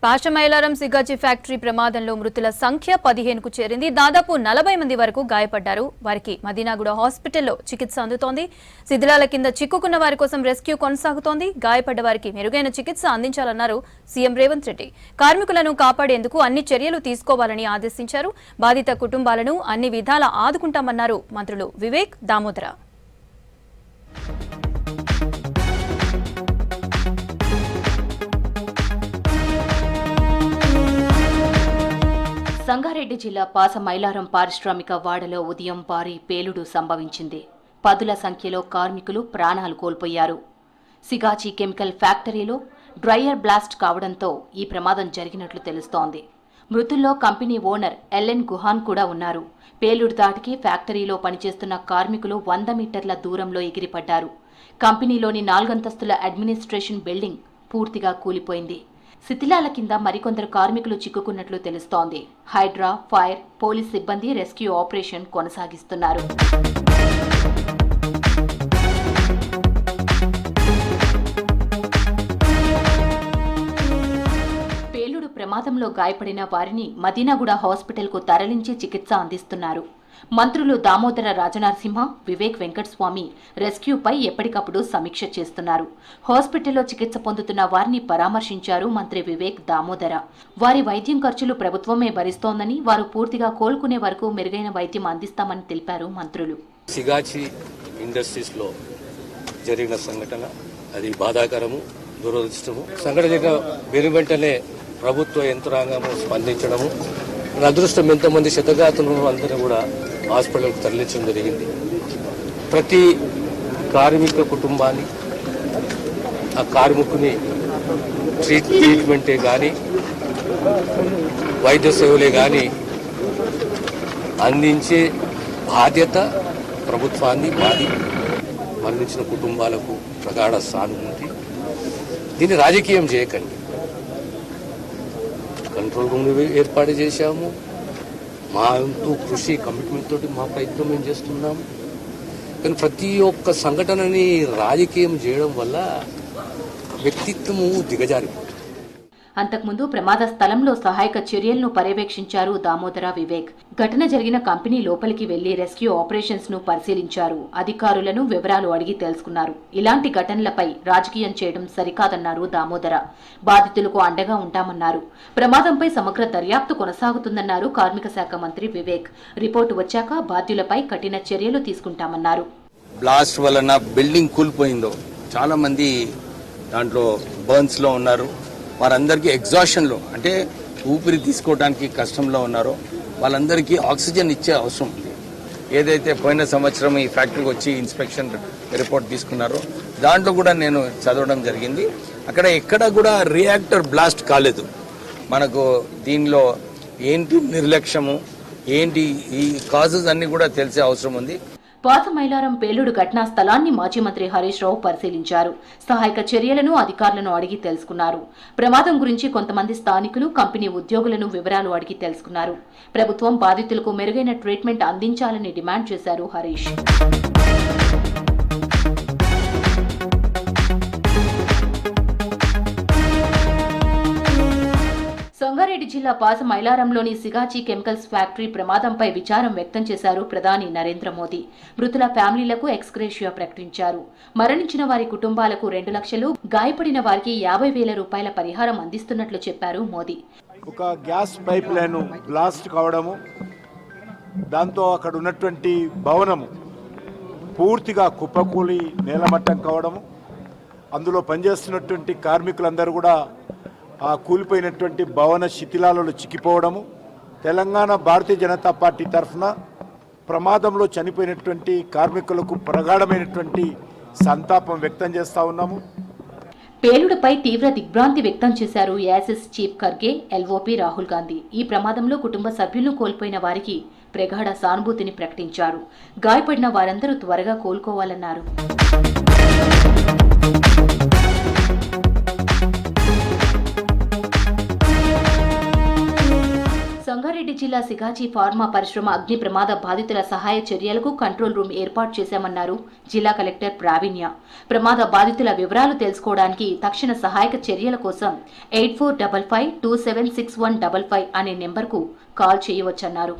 Pashamylaram Sigachi factory ప్రమాదంలో మృతుల సంఖ్య 15కు చేరింది. దాదాపు 40 మంది వరకు గాయపడ్డారు. వారికి మదీనాగూడ హాస్పిటల్లో చికిత్స అందుతోంది. శిథిలాల కింద చిక్కుకున్న వారి కోసం రెస్క్యూ కొనసాగుతోంది. గాయపడ్డ వారికి మెరుగైన చికిత్స అందించాలన్నారు సీఎం రేవంత్ రెడ్డి. కార్మికులను కాపాడేందుకు అన్ని చర్యలు తీసుకోవాలని ఆదేశించారు. బాధిత కుటుంబాలను అన్ని విధాలా ఆదుకుంటామన్నారు మంత్రులు వివేక్, దామోదర. సంగారెడ్డి జిల్లా పాసమైలారం పారిశ్రామిక వాడలో ఉదయం భారీ పేలుడు సంభవించింది. పదుల సంఖ్యలో కార్మికులు ప్రాణాలు కోల్పోయారు. సిగాచి కెమికల్ ఫ్యాక్టరీలో డ్రైయర్ బ్లాస్ట్ కావడంతో ఈ ప్రమాదం జరిగినట్లు తెలుస్తోంది. మృతుల్లో కంపెనీ ఓనర్ ఎల్ఎన్ గుహాన్ కూడా ఉన్నారు. పేలుడు దాటికి ఫ్యాక్టరీలో పనిచేస్తున్న కార్మికులు 100 మీటర్ల దూరంలో ఎగిరిపడ్డారు. కంపెనీలోని 4 అంతస్తుల అడ్మినిస్ట్రేషన్ బిల్డింగ్ పూర్తిగా కూలిపోయింది. శిథిలాల కింద మరికొందరు కార్మికులు చిక్కుకున్నట్లు తెలుస్తోంది. హైడ్రా, ఫైర్, పోలీస్ సిబ్బంది రెస్క్యూ ఆపరేషన్ కొనసాగిస్తున్నారు. పేలుడు ప్రమాదంలో గాయపడిన వారిని మదీనాగూడ హాస్పిటల్కు తరలించి చికిత్స అందిస్తున్నారు. మంత్రులు దామోదర రాజనరసింహ, వివేక్ వెంకటస్వామి రెస్క్యూపై ఎప్పటికప్పుడు సమీక్ష చేస్తున్నారు. హాస్పిటల్లో చికిత్స పొందుతున్న వారిని పరామర్శించారు మంత్రి వివేక్, దామోదర. వారి వైద్యం ఖర్చులు ప్రభుత్వమే భరిస్తోందని, వారు పూర్తిగా కోలుకునే వరకు మెరుగైన వైద్యం అందిస్తామని తెలిపారు మంత్రులు. సిగాచి ఇండస్ట్రీస్ లో జరిగిన సంఘటన అది బాధాకరము, దురదృష్టము. సంఘటన జరిగిన వెంటనే ప్రభుత్వ యంత్రాంగము స్పందించడము, అదృష్టం ఎంతమంది శతఘాతులు అందరూ కూడా హాస్పిటల్కు తరలించడం జరిగింది. ప్రతి కార్మిక కుటుంబాన్ని, ఆ కార్మికుని ట్రీట్మెంటే కానీ వైద్య సేవలే కానీ అందించే బాధ్యత ప్రభుత్వాన్ని, మరణించిన కుటుంబాలకు ప్రగాఢ సానుభూతి. దీన్ని రాజకీయం చేయకండి. కంట్రోల్ రూమ్ ఏర్పాటు చేశాము. మా అంటూ కృషి, కమిట్మెంట్ తోటి మా ప్రయత్నం మేము చేస్తున్నాము. కానీ ప్రతి ఒక్క సంఘటనని రాజకీయం చేయడం వల్ల వ్యక్తిత్వము దిగజారిపోతుంది. అంతకుముందు ప్రమాద స్థలంలో సహాయక చర్యలను పర్యవేక్షించారు దామోదర, వివేక్. ఘటన జరిగిన కంపెనీ లోపలికి వెళ్లి రెస్క్యూ ఆపరేషన్స్ ను పరిశీలించారు. అధికారులను వివరాలు అడిగి తెలుసుకున్నారు. ఇలాంటి ఘటనలపై రాజకీయం చేయడం సరికాదన్నారు దామోదర. బాధితులకు అండగా ఉంటామన్నారు. ప్రమాదంపై సమగ్ర దర్యాప్తు కొనసాగుతుందన్నారు కార్మిక శాఖ మంత్రి వివేక్. రిపోర్టు వచ్చాక బాధ్యులపై కఠిన చర్యలు తీసుకుంటామన్నారు. బ్లాస్ట్ వలన బిల్డింగ్ కూలిపోయిందో, చాలా మంది దాంట్లో బర్న్స్ లో ఉన్నారు. వారందరికీ ఎగ్జాషన్లో, అంటే ఊపిరి తీసుకోవడానికి కష్టంలో ఉన్నారో వాళ్ళందరికీ ఆక్సిజన్ ఇచ్చే అవసరం ఉంది. ఏదైతే పోయిన సంవత్సరం ఈ ఫ్యాక్టరీకి వచ్చి ఇన్స్పెక్షన్ రిపోర్ట్ తీసుకున్నారో దాంట్లో కూడా నేను చదవడం జరిగింది. అక్కడ ఎక్కడ కూడా రియాక్టర్ బ్లాస్ట్ కాలేదు. మనకు దీనిలో ఏంటి నిర్లక్ష్యము, ఏంటి ఈ కాజెస్ అన్ని కూడా తెలిసే అవసరం ఉంది. పాసమైలారం పేలుడు ఘటనా స్థలాన్ని మాజీ మంత్రి హరీష్ రావు పరిశీలించారు. సహాయక చర్యలను అధికారులను అడిగి తెలుసుకున్నారు. ప్రమాదం గురించి కొంతమంది స్థానికులు, కంపెనీ ఉద్యోగులను వివరాలు అడిగి తెలుసుకున్నారు. ప్రభుత్వం బాధితులకు మెరుగైన ట్రీట్మెంట్ అందించాలని డిమాండ్ చేశారు హరీష్. సంగారెడ్డి జిల్లా పాసమైలారంలోని సిగాచి కెమికల్స్ ఫ్యాక్టరీ ప్రమాదంపై విచారం వ్యక్తం చేశారు ప్రధాని నరేంద్ర మోదీ. మృతుల ఫ్యామిలీలకు ఎక్స్గ్రేషియా ప్రకటించారు. మరణించిన వారి కుటుంబాలకు 2 లక్షలు, గాయపడిన వారికి 50,000 రూపాయల పరిహారం అందిస్తున్నట్లు చెప్పారు మోదీ. ఒక గ్యాస్ పైప్ లైన్ బ్లాస్ట్ కావడము, దాంతో అక్కడ ఉన్నటువంటి భవనము పూర్తిగా కుప్పకూలి నేలమట్టం కావడము, అందులో పనిచేస్తున్నటువంటి కార్మికులందరూ కూడా ఆ కూలిపోయినటువంటి భవన శిథిలాలలో చిక్కిపోవడము. తెలంగాణ భారతీయ జనతా పార్టీ తరఫున ప్రమాదంలో చనిపోయినటువంటి కార్మికులకు ప్రగాఢమైనటువంటి సంతాపం వ్యక్తం చేస్తా ఉన్నాము. పేలుడుపై తీవ్ర దిగ్భ్రాంతి వ్యక్తం చేశారు యాసిస్ చీఫ్ ఖర్గే, ఎల్ఓపి రాహుల్ గాంధీ. ఈ ప్రమాదంలో కుటుంబ సభ్యులను కోల్పోయిన వారికి ప్రగాఢ సానుభూతిని ప్రకటించారు. గాయపడిన వారందరూ త్వరగా కోలుకోవాలన్నారు. సంగారెడ్డి రంగారెడ్డి జిల్లా సిగాచి ఫార్మా పరిశ్రమ అగ్ని ప్రమాద బాధితుల సహాయ చర్యలకు కంట్రోల్ రూమ్ ఏర్పాటు చేశామన్నారు జిల్లా కలెక్టర్ ప్రావీణ్య. ప్రమాద బాధితుల వివరాలు తెలుసుకోవడానికి తక్షణ సహాయక చర్యల కోసం 8455276155 అనే నెంబర్కు కాల్ చేయవచ్చన్నారు.